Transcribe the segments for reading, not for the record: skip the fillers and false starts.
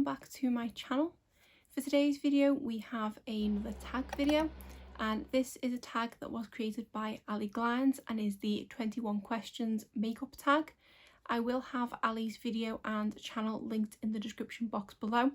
back to my channel. For today's video we have another tag video, and this is a tag that was created by Allie Glines and is the 21 questions makeup tag. I will have Allie's video and channel linked in the description box below.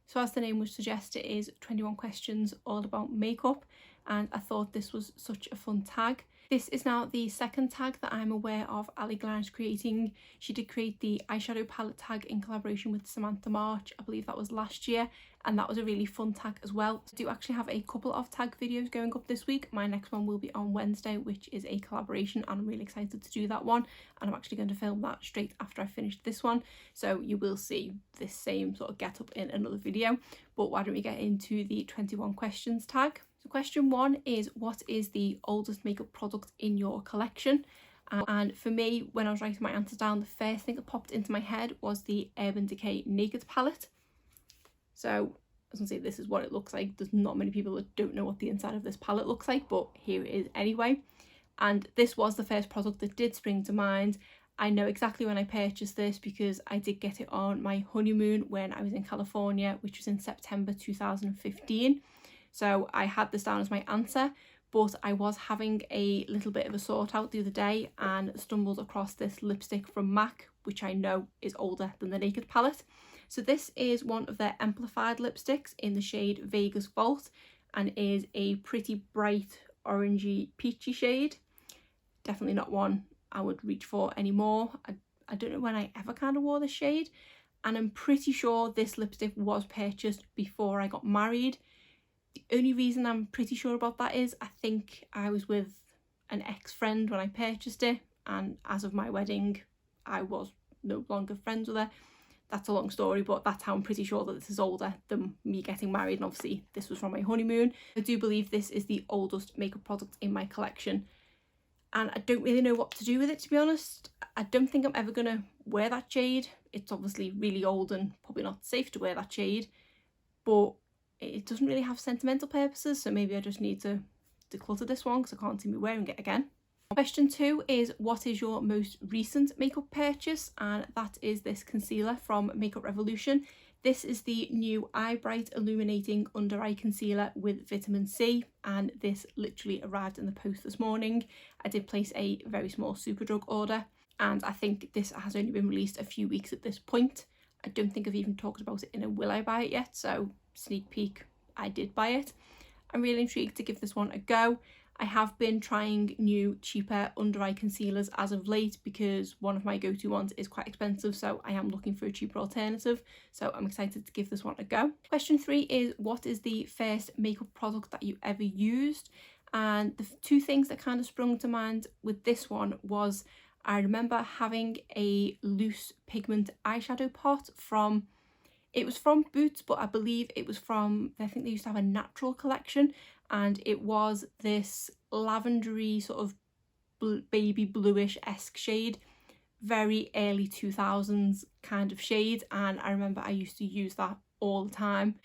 So as the name would suggest, it is 21 questions all about makeup, and I thought this was such a fun tag. This is now the second tag that I'm aware of Allie Glines creating. She did create the eyeshadow palette tag in collaboration with Samantha March. I believe that was last year, and that was a really fun tag as well. I do actually have a couple of tag videos going up this week. My next one will be on Wednesday, which is a collaboration, and I'm really excited to do that one, and I'm actually going to film that straight after I finish this one, so you will see this same sort of get up in another video. But why don't we get into the 21 questions tag. So question 1 is, what is the oldest makeup product in your collection? And for me, when I was writing my answers down, the first thing that popped into my head was the Urban Decay Naked palette. So as I can say, this is what it looks like. There's not many people that don't know what the inside of this palette looks like, but here it is anyway. And this was the first product that did spring to mind. I know exactly when I purchased this because I did get it on my honeymoon when I was in California, which was in September 2015. So I had this down as my answer, but I was having a little bit of a sort out the other day and stumbled across this lipstick from MAC, which I know is older than the Naked palette. So this is one of their amplified lipsticks in the shade Vegas Vault, and is a pretty bright orangey peachy shade. Definitely not one I would reach for anymore. I don't know when I ever kind of wore this shade, and I'm pretty sure this lipstick was purchased before I got married. The only reason I'm pretty sure about that is I think I was with an ex-friend when I purchased it, and as of my wedding I was no longer friends with her. That's a long story, but that's how I'm pretty sure that this is older than me getting married, and obviously this was from my honeymoon. I do believe this is the oldest makeup product in my collection, and I don't really know what to do with it, to be honest. I don't think I'm ever going to wear that shade. It's obviously really old and probably not safe to wear that shade, but it doesn't really have sentimental purposes, so maybe I just need to declutter this one because I can't see me wearing it again. Question 2 is, what is your most recent makeup purchase? And that is this concealer from Makeup Revolution. This is the new Eye Bright Illuminating Under Eye Concealer with Vitamin C, and this literally arrived in the post this morning. I did place a very small Superdrug order, and I think this has only been released a few weeks at this point. I don't think I've even talked about it in a will I buy it yet, so sneak peek, I did buy it. I'm really intrigued to give this one a go. I have been trying new cheaper under eye concealers as of late because one of my go-to ones is quite expensive, so I am looking for a cheaper alternative, so I'm excited to give this one a go. Question 3 is, what is the first makeup product that you ever used? And the two things that kind of sprung to mind with this one was, I remember having a loose pigment eyeshadow pot from, it was from Boots, but I believe it was from, I think they used to have a natural collection, and it was this lavendery sort of baby bluish-esque shade, very early 2000s kind of shade, and I remember I used to use that all the time.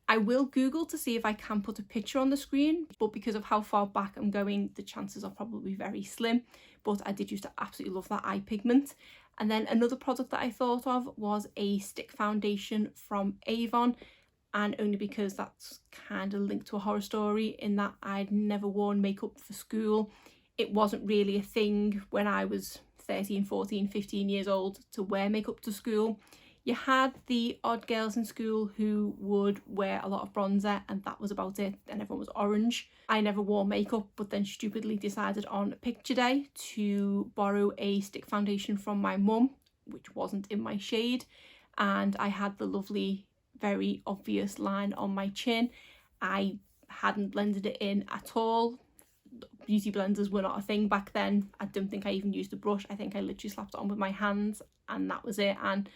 I will Google to see if I can put a picture on the screen, but because of how far back I'm going, the chances are probably very slim, but I did used to absolutely love that eye pigment. And then another product that I thought of was a stick foundation from Avon, and only because that's kind of linked to a horror story in that I'd never worn makeup for school. It wasn't really a thing when I was 13, 14, 15 years old to wear makeup to school. You had the odd girls in school who would wear a lot of bronzer, and that was about it, and everyone was orange. I never wore makeup, but then stupidly decided on picture day to borrow a stick foundation from my mum, which wasn't in my shade, and I had the lovely, very obvious line on my chin. I hadn't blended it in at all. Beauty blenders were not a thing back then. I don't think I even used a brush. I think I literally slapped it on with my hands, and that was it. And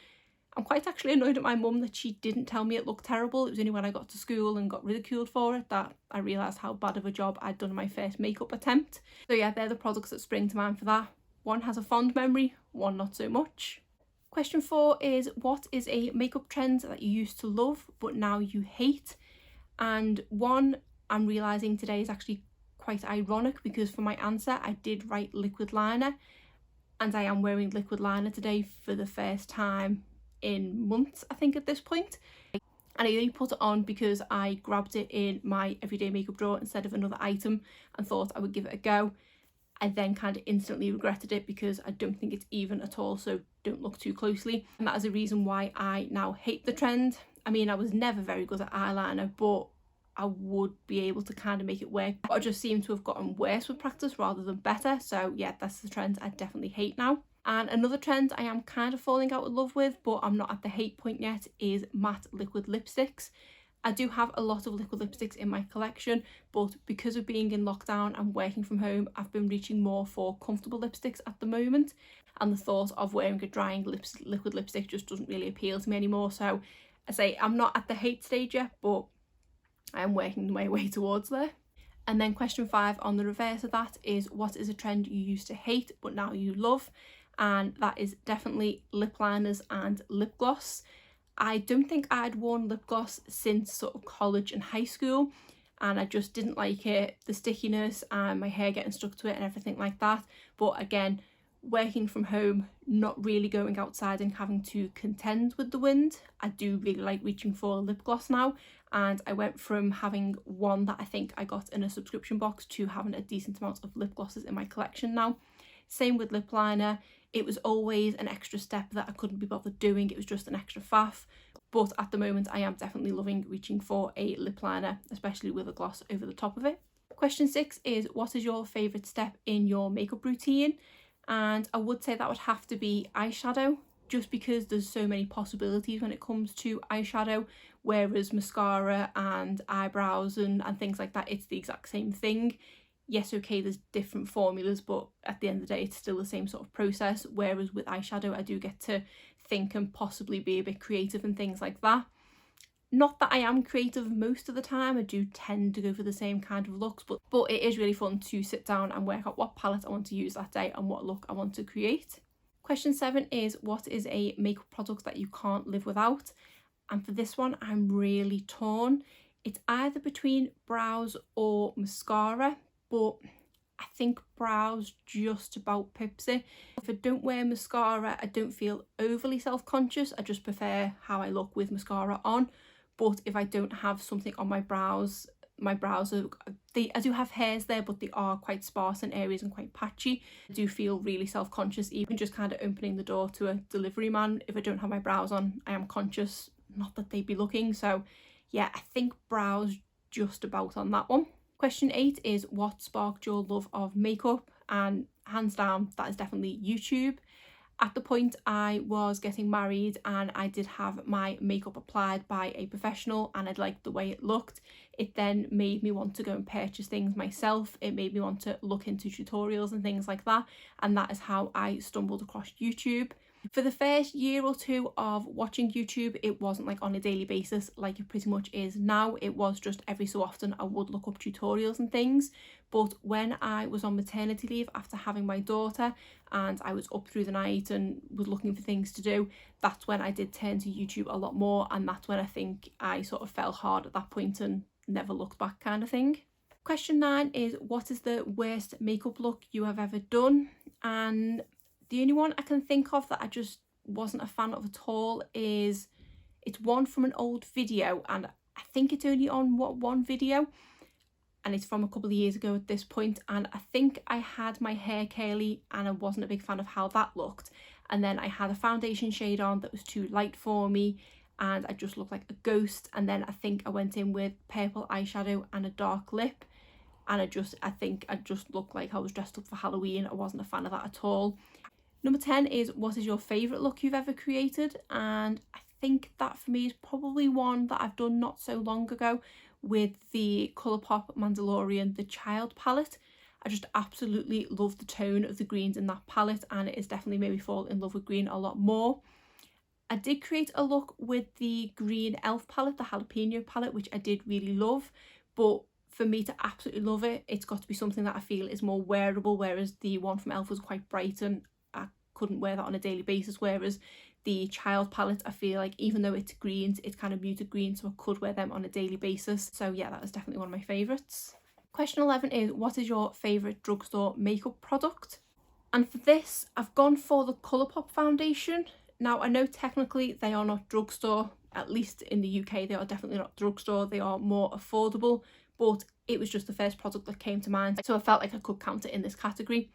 I'm quite actually annoyed at my mum that she didn't tell me it looked terrible. It was only when I got to school and got ridiculed for it that I realised how bad of a job I'd done in my first makeup attempt. So yeah, they're the products that spring to mind for that. One has a fond memory, one not so much. Question 4 is, what is a makeup trend that you used to love but now you hate? And one I'm realising today is actually quite ironic because for my answer I did write liquid liner, and I am wearing liquid liner today for the first time in months, I think, at this point. And I only put it on because I grabbed it in my everyday makeup drawer instead of another item and thought I would give it a go. I then kind of instantly regretted it because I don't think it's even at all, so don't look too closely. And that is a reason why I now hate the trend. I mean, I was never very good at eyeliner, but I would be able to kind of make it work. But I just seem to have gotten worse with practice rather than better. So yeah, that's the trend I definitely hate now. And another trend I am kind of falling out of love with, but I'm not at the hate point yet, is matte liquid lipsticks. I do have a lot of liquid lipsticks in my collection, but because of being in lockdown and working from home, I've been reaching more for comfortable lipsticks at the moment. And the thought of wearing a drying liquid lipstick just doesn't really appeal to me anymore. So I say I'm not at the hate stage yet, but I am working my way towards there. And then question 5 on the reverse of that is, what is a trend you used to hate but now you love? And that is definitely lip liners and lip gloss. I don't think I'd worn lip gloss since sort of college and high school, and I just didn't like it, the stickiness and my hair getting stuck to it and everything like that. But again, working from home, not really going outside and having to contend with the wind, I do really like reaching for lip gloss now. And I went from having one that I think I got in a subscription box to having a decent amount of lip glosses in my collection now. Same with lip liner. It was always an extra step that I couldn't be bothered doing. It was just an extra faff. But at the moment, I am definitely loving reaching for a lip liner, especially with a gloss over the top of it. Question 6 is, what is your favourite step in your makeup routine? And I would say that would have to be eyeshadow, just because there's so many possibilities when it comes to eyeshadow, whereas mascara and eyebrows and things like that, it's the exact same thing. Yes, okay, there's different formulas, but at the end of the day, it's still the same sort of process. Whereas with eyeshadow, I do get to think and possibly be a bit creative and things like that. Not that I am creative most of the time, I do tend to go for the same kind of looks, but it is really fun to sit down and work out what palette I want to use that day and what look I want to create. Question 7 is, what is a makeup product that you can't live without? And for this one, I'm really torn. It's either between brows or mascara, but I think brows just about pips it. If I don't wear mascara, I don't feel overly self-conscious. I just prefer how I look with mascara on. But if I don't have something on my brows are, I do have hairs there, but they are quite sparse in areas and quite patchy. I do feel really self-conscious, even just kind of opening the door to a delivery man. If I don't have my brows on, I am conscious, not that they'd be looking. So yeah, I think brows just about on that one. Question 8 is, what sparked your love of makeup? And hands down, that is definitely YouTube. At the point I was getting married and I did have my makeup applied by a professional and I liked the way it looked, it then made me want to go and purchase things myself. It made me want to look into tutorials and things like that, and that is how I stumbled across YouTube. For the first year or two of watching YouTube, it wasn't like on a daily basis like it pretty much is now. It was just every so often I would look up tutorials and things. But when I was on maternity leave after having my daughter and I was up through the night and was looking for things to do, that's when I did turn to YouTube a lot more, and that's when I think I sort of fell hard at that point and never looked back kind of thing. Question 9 is, what is the worst makeup look you have ever done? And the only one I can think of that I just wasn't a fan of at all is, it's one from an old video, and I think it's only on one video, and it's from a couple of years ago at this point, and I think I had my hair curly and I wasn't a big fan of how that looked, and then I had a foundation shade on that was too light for me and I just looked like a ghost, and then I think I went in with purple eyeshadow and a dark lip, and I think I just looked like I was dressed up for Halloween. I wasn't a fan of that at all. Number 10 is, what is your favourite look you've ever created? And I think that for me is probably one that I've done not so long ago with the Colourpop Mandalorian The Child palette. I just absolutely love the tone of the greens in that palette, and it has definitely made me fall in love with green a lot more. I did create a look with the green elf palette, the jalapeno palette, which I did really love, but for me to absolutely love it, it's got to be something that I feel is more wearable, whereas the one from elf was quite bright and I couldn't wear that on a daily basis, whereas the child palette, I feel like even though it's greens, it's kind of muted green, so I could wear them on a daily basis. So yeah, that is definitely one of my favourites. Question 11 is, what is your favourite drugstore makeup product? And for this, I've gone for the Colourpop foundation. Now I know technically they are not drugstore, at least in the UK they are definitely not drugstore, they are more affordable, but it was just the first product that came to mind, so I felt like I could count it in this category.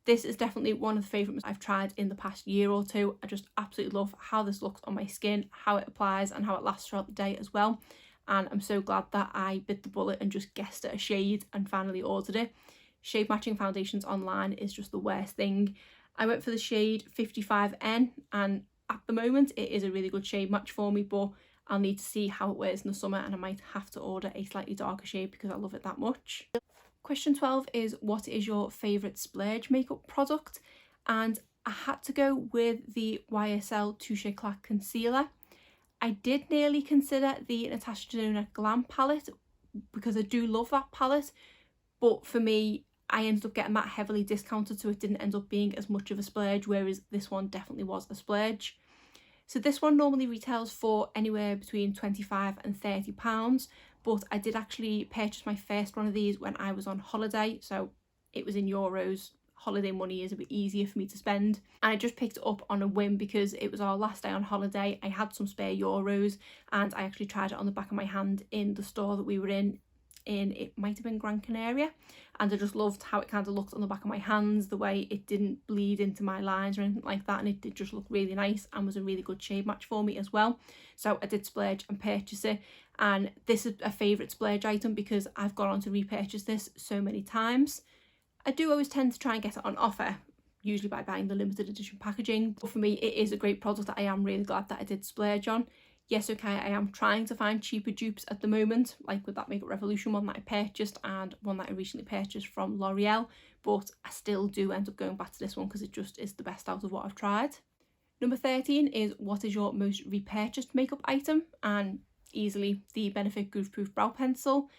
This is definitely one of the favourites I've tried in the past year or two. I just absolutely love how this looks on my skin, how it applies and how it lasts throughout the day as well. And I'm so glad that I bit the bullet and just guessed at a shade and finally ordered it. Shade matching foundations online is just the worst thing. I went for the shade 55N and at the moment it is a really good shade match for me, but I'll need to see how it wears in the summer and I might have to order a slightly darker shade because I love it that much. Question 12 is, what is your favourite Splurge makeup product? And I had to go with the YSL Touche Éclat Concealer. I did nearly consider the Natasha Denona Glam palette because I do love that palette, but for me I ended up getting that heavily discounted, so it didn't end up being as much of a splurge, whereas this one definitely was a splurge. So this one normally retails for anywhere between £25 and £30, but I did actually purchase my first one of these when I was on holiday, so it was in euros. Holiday money is a bit easier for me to spend, and I just picked it up on a whim because it was our last day on holiday. I had some spare euros and I actually tried it on the back of my hand in the store that we were in it might have been Gran Canaria, and I just loved how it kind of looked on the back of my hands, the way it didn't bleed into my lines or anything like that, and it did just look really nice and was a really good shade match for me as well. So I did splurge and purchase it, and this is a favourite splurge item because I've gone on to repurchase this so many times. I do always tend to try and get it on offer, usually by buying the limited edition packaging, but for me it is a great product that I am really glad that I did splurge on. Yes, okay, I am trying to find cheaper dupes at the moment, like with that Makeup Revolution one that I purchased and one that I recently purchased from L'Oreal, but I still do end up going back to this one because it just is the best out of what I've tried. Number 13 is, what is your most repurchased makeup item? And easily the Benefit Goof Proof Brow Pencil.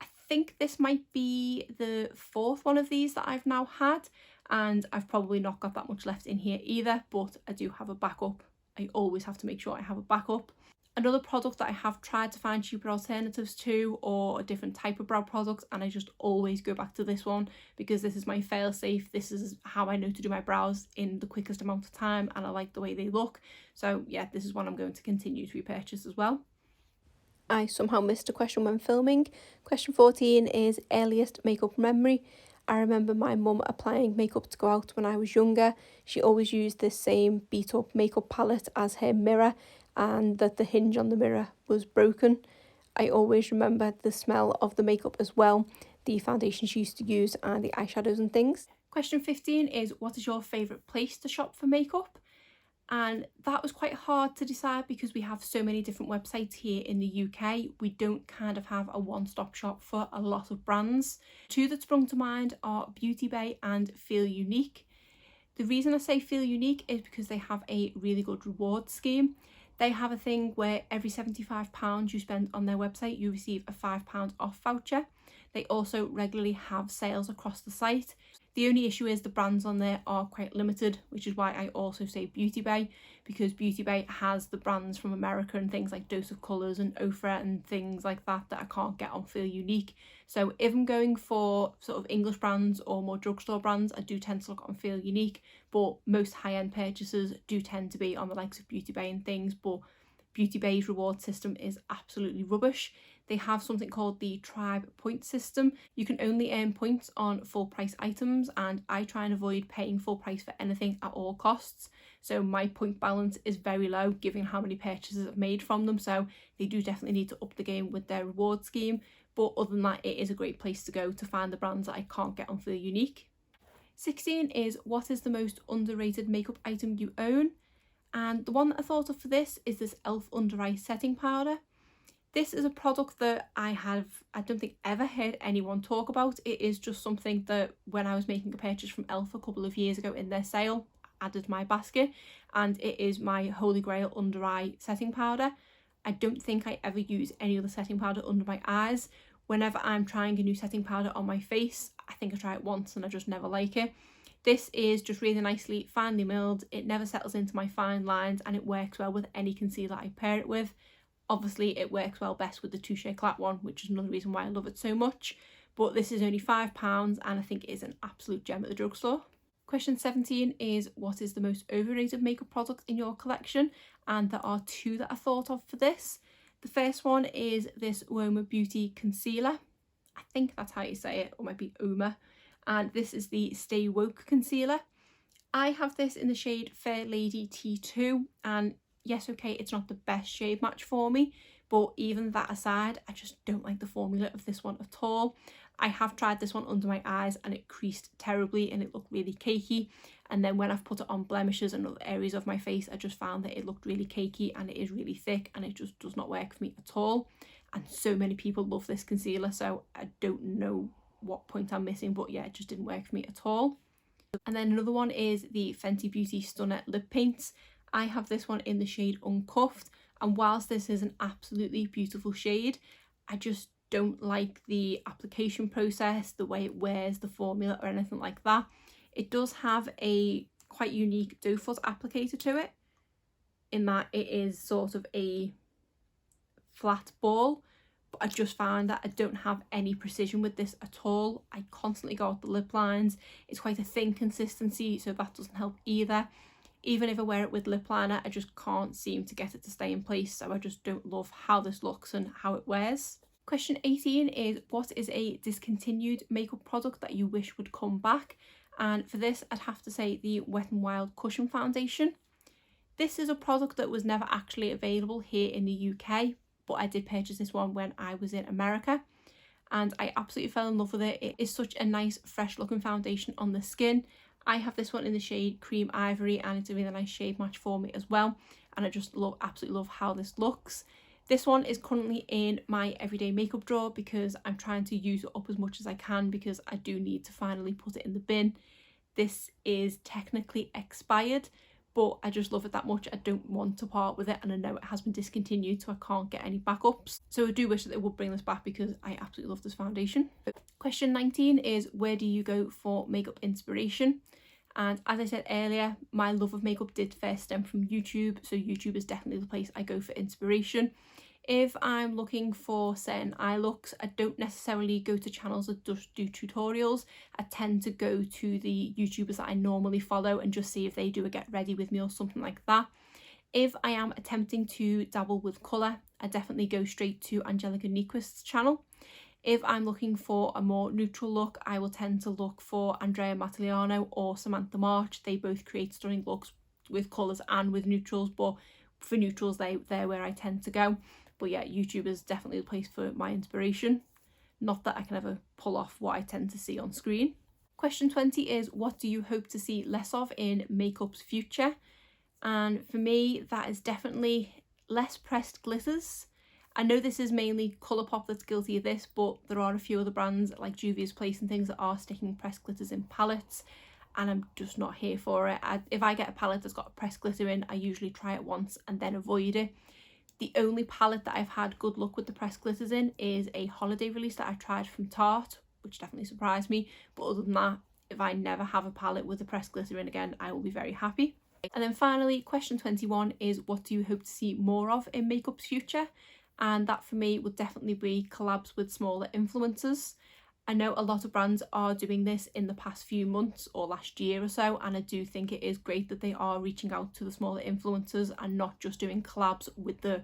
I think this might be the fourth one of these that I've now had, and I've probably not got that much left in here either, but I do have a backup. I always have to make sure I have a backup. Another product that I have tried to find cheaper alternatives to, or a different type of brow product, and I just always go back to this one because this is my fail safe. This is how I know to do my brows in the quickest amount of time, and I like the way they look. So yeah, this is one I'm going to continue to repurchase as well. I somehow missed a question when filming. Question 14 is, earliest makeup memory. I remember my mum applying makeup to go out when I was younger. She always used this same beat up makeup palette as her mirror, and that the hinge on the mirror was broken. I always remember the smell of the makeup as well, the foundation she used to use and the eyeshadows and things. Question 15 is, what is your favourite place to shop for makeup? And that was quite hard to decide because we have so many different websites here in the UK. We don't kind of have a one-stop shop for a lot of brands. Two that sprung to mind are Beauty Bay and Feel Unique. The reason I say Feel Unique is because they have a really good reward scheme. They have a thing where every £75 you spend on their website, you receive a £5 off voucher. They also regularly have sales across the site. The only issue is the brands on there are quite limited, which is why I also say Beauty Bay, because Beauty Bay has the brands from America and things like Dose of Colours and Ofra and things like that that I can't get on Feel Unique. So if I'm going for sort of English brands or more drugstore brands, I do tend to look on Feel Unique, but most high-end purchases do tend to be on the likes of Beauty Bay and things, but Beauty Bay's reward system is absolutely rubbish. They have something called the Tribe point system. You can only earn points on full price items, and I try and avoid paying full price for anything at all costs. So my point balance is very low given how many purchases I've made from them. So they do definitely need to up the game with their reward scheme. But other than that, it is a great place to go to find the brands that I can't get on Feel Unique. 16 is, what is the most underrated makeup item you own? And the one that I thought of for this is this e.l.f. Under Eye Setting Powder. This is a product that I don't think ever heard anyone talk about. It is just something that when I was making a purchase from e.l.f. a couple of years ago in their sale, added to my basket, and it is my holy grail under eye setting powder. I don't think I ever use any other setting powder under my eyes. Whenever I'm trying a new setting powder on my face, I think I try it once and I just never like it. This is just really nicely finely milled. It never settles into my fine lines and it works well with any concealer I pair it with. Obviously it works well best with the Touche Éclat one, which is another reason why I love it so much. But this is only £5 and I think it is an absolute gem at the drugstore. Question 17 is what is the most overrated makeup product in your collection? And there are two that I thought of for this. The first one is this Woma Beauty concealer. I think that's how you say it, or it might be Oma. And this is the Stay Woke concealer. I have this in the shade Fair Lady T2, and yes, okay, it's not the best shade match for me, but even that aside, I just don't like the formula of this one at all. I have tried this one under my eyes and it creased terribly and it looked really cakey, and then when I've put it on blemishes and other areas of my face, I just found that it looked really cakey and it is really thick and it just does not work for me at all. And so many people love this concealer, so I don't know what point I'm missing, but yeah, it just didn't work for me at all. And then another one is the Fenty Beauty Stunner Lip Paints. I have this one in the shade Uncuffed, and whilst this is an absolutely beautiful shade, I just don't like the application process, the way it wears, the formula or anything like that. It does have a quite unique doe foot applicator to it, in that it is sort of a flat ball, but I just found that I don't have any precision with this at all. I constantly go out the lip lines. It's quite a thin consistency, so that doesn't help either. Even if I wear it with lip liner, I just can't seem to get it to stay in place, so I just don't love how this looks and how it wears. Question 18 is what is a discontinued makeup product that you wish would come back? And for this, I'd have to say the Wet n Wild Cushion Foundation. This is a product that was never actually available here in the UK, but I did purchase this one when I was in America and I absolutely fell in love with it. It is such a nice fresh looking foundation on the skin. I have this one in the shade Cream Ivory and it's a really nice shade match for me as well, and I just absolutely love how this looks. This one is currently in my everyday makeup drawer because I'm trying to use it up as much as I can because I do need to finally put it in the bin. This is technically expired, but I just love it that much. I don't want to part with it, and I know it has been discontinued, so I can't get any backups. So I do wish that they would bring this back because I absolutely love this foundation. Question 19 is where do you go for makeup inspiration? And as I said earlier, my love of makeup did first stem from YouTube, so YouTube is definitely the place I go for inspiration. If I'm looking for certain eye looks, I don't necessarily go to channels that just do tutorials. I tend to go to the YouTubers that I normally follow and just see if they do a get ready with me or something like that. If I am attempting to dabble with colour, I definitely go straight to Angelica Nyquist's channel. If I'm looking for a more neutral look, I will tend to look for Andrea Mattiliano or Samantha March. They both create stunning looks with colours and with neutrals, but for neutrals, they're where I tend to go. But yeah, YouTube is definitely the place for my inspiration. Not that I can ever pull off what I tend to see on screen. Question 20 is what do you hope to see less of in makeup's future? And for me, that is definitely less pressed glitters. I know this is mainly Colourpop that's guilty of this, but there are a few other brands like Juvia's Place and things that are sticking pressed glitters in palettes, and I'm just not here for it. If I get a palette that's got a pressed glitter in, I usually try it once and then avoid it. The only palette that I've had good luck with the pressed glitters in is a holiday release that I tried from Tarte, which definitely surprised me. But other than that, if I never have a palette with a pressed glitter in again, I will be very happy. And then finally, question 21 is what do you hope to see more of in makeup's future? And that for me would definitely be collabs with smaller influencers. I know a lot of brands are doing this in the past few months or last year or so, and I do think it is great that they are reaching out to the smaller influencers and not just doing collabs with the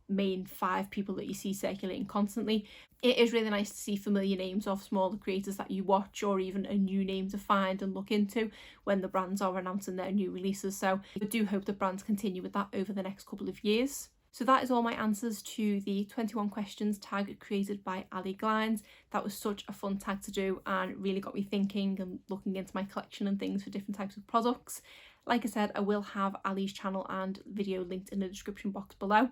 main 5 people that you see circulating constantly. It is really nice to see familiar names of smaller creators that you watch, or even a new name to find and look into when the brands are announcing their new releases. So I do hope that brands continue with that over the next couple of years. So that is all my answers to the 21 questions tag created by Allie Glines. That was such a fun tag to do and really got me thinking and looking into my collection and things for different types of products. Like I said, I will have Allie's channel and video linked in the description box below.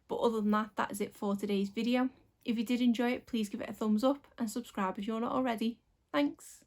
But other than that, that is it for today's video. If you did enjoy it, please give it a thumbs up and subscribe if you're not already. Thanks!